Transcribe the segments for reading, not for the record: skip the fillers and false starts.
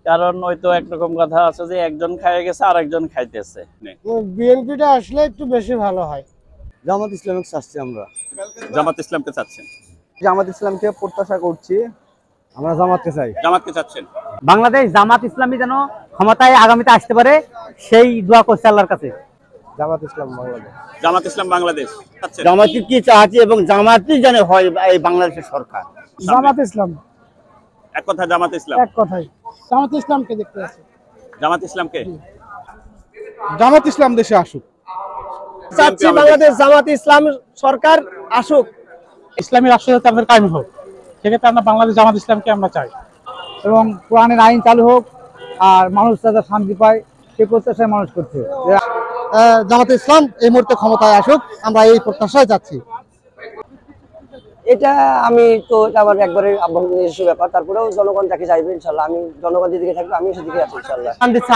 কারণ ওই তো একরকম কথা আছে যে একজন খাইয়ে গেছে আর একজন খাইতেছে। বিএনপিটা আসলে একটু বেশি ভালো হয়। জামাত ইসলামকে চাচ্ছি আমরা। জামাত ইসলামকে চাচ্ছেন? জামাত ইসলামকে প্রত্যাশা করছি। আমরা জামাতকে চাই। জামাতকে চাচ্ছেন? বাংলাদেশ জামাত ইসলামী যেন ক্ষমতায় আগামীতে আসতে পারে সেই দোয়া করছে আল্লাহর কাছে। জামাত ইসলাম বাংলাদেশ। জামাত ইসলাম বাংলাদেশ চাচ্ছেন? জামাতি কি চাচ্ছি এবং জামাতই যেন হয় এই বাংলাদেশের সরকার। জামাত ইসলাম, এক কথা জামাত ইসলাম। এক কথাই জামাত ইসলামকে দেখতে আছে। জামাত ইসলামকে? জামাত ইসলাম দেশে আসুক। চাচ্ছি বাংলাদেশ জামাত ইসলাম সরকার আসুক। ইসলামী রাষ্ট্র যাতে আমাদের কায়েম হোক, সেক্ষেত্রে আমরা বাংলাদেশ জামাত ইসলামকে আমরা চাই। এবং কোরআনের আইন চালু হোক আর মানুষ যাতে শান্তি পায় সেই প্রত্যাশায় মানুষ করছে। জামাত ইসলাম এই মুহূর্তে ক্ষমতায় আসুক, আমরা এই প্রত্যাশায় যাচ্ছি। এটা আমি তো আমার একবারে নিজস্ব ব্যাপার, তারপরেও জনগণ যাকে চাইবে ইনশাল্লাহ, আমি জনগণ যেদিকে থাকবে আমি সেদিকে আছি ইনশাল্লাহ।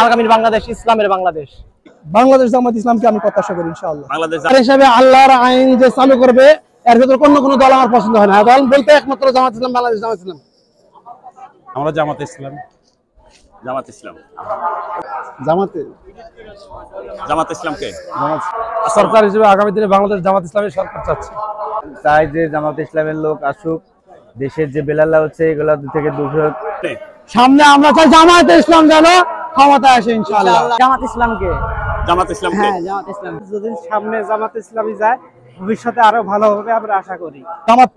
আগামীর বাংলাদেশ ইসলামের বাংলাদেশ। বাংলাদেশ জামাত ইসলামকে আমি প্রত্যাশা করি ইনশাআল্লাহ। বাংলাদেশ হিসাবে আল্লাহর আইন যে চালু করবে এর ভিতরে কোনো দল আমার পছন্দ হয় না। দল বলতে একমাত্র জামাত ইসলাম, বাংলাদেশ জামাত ইসলাম। আমরা জামাত ইসলাম। জামাত ইসলাম। জামাত ইসলামকে সরকার হিসেবে আগামী দিনে বাংলাদেশ জামাত ইসলামের সরকার চাচ্ছে। চাই যে জামাত ইসলামের লোক আসুক, দেশের যে বেলাল্লা হচ্ছে এগুলা থেকে দূর হোক। সামনে আমরা চাই জামাত ইসলাম যেন ক্ষমতায় আসে ইনশাআল্লাহ। জামাত ইসলামকে। জামাত ইসলামকে? হ্যাঁ, জামাত ইসলাম। যদি সামনে জামাত ইসলামী যায় ভবিষ্যতে আরো ভালো হবে আমরা আশা করি। জামাত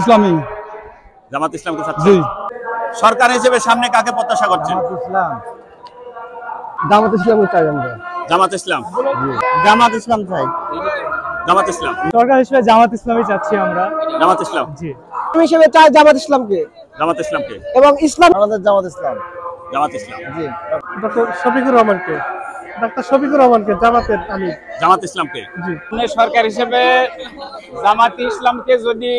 ইসলামী। জামাত ইসলামকে চাচ্ছেন? সরকার হিসেবে সামনে কাকে প্রত্যাশা করছেন? জামাত ইসলামকে চাই আমরা। জামাত ইসলাম। জামাত ইসলাম চাই। জামাত ইসলাম। সরকার হিসেবে জামাত ইসলামী চাচ্ছি আমরা। জামাত ইসলাম। জি। আমি হিসেবে চাই জামাত ইসলামকে জামাত ইসলামকে এবং ইসলাম। বাংলাদেশ জামাত ইসলাম। জামাত ইসলাম। জি। ডক্টর শফিকুর রহমানকে, জামাতের আমি। জামাত ইসলামকে? সরকার হিসেবে জামাত ইসলামকে যদি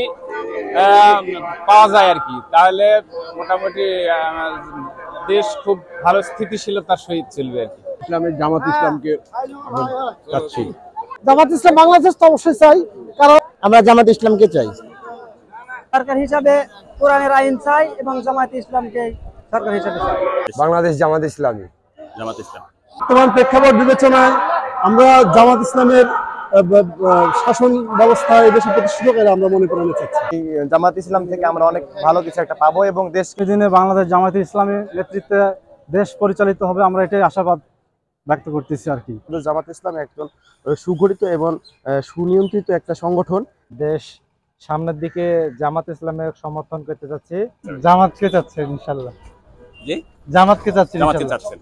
পাওয়া যায় আর কি, তাহলে মোটামুটি দেশ খুব ভালো স্থিতিশীলতার সহিত চলবে আর কি। ইসলামের জামাত ইসলামকে চাচ্ছি। জামাত ইসলাম বাংলাদেশ তো অবশ্যই চাই, কারণ আমরা জামাত ইসলামকে চাই। সরকার হিসাবে কোরআনের আইন চাই এবং জামাত ইসলামকে সরকার হিসাবে চাই। বাংলাদেশ জামাত ইসলামী। জামাত ইসলাম। বর্তমান প্রেক্ষাপট বিবেচনায় আমরা জামাত ইসলামের শাসন ব্যবস্থা এই দেশে প্রতিষ্ঠিত করে আমরা মনে প্রাণে চাচ্ছি। জামাত ইসলাম থেকে আমরা অনেক ভালো কিছু একটা পাবো এবং দেশকে দিনে বাংলাদেশ জামাত ইসলামী নেতৃত্বে দেশ পরিচালিত হবে, আমরা এটাই আশাবাদ ব্যক্ত করতেছি আর কি। জামাত ইসলাম একজন সুগঠিত এবং সুনিয়ন্ত্রিত একটা সংগঠন। দেশ সামনের দিকে জামাত ইসলামের সমর্থন করতে চাচ্ছি। জামাতকে চাচ্ছে ইনশাআল্লাহ। জি, জামাতকে চাচ্ছি জামাতকে ইনশাআল্লাহ। চাচ্ছেন?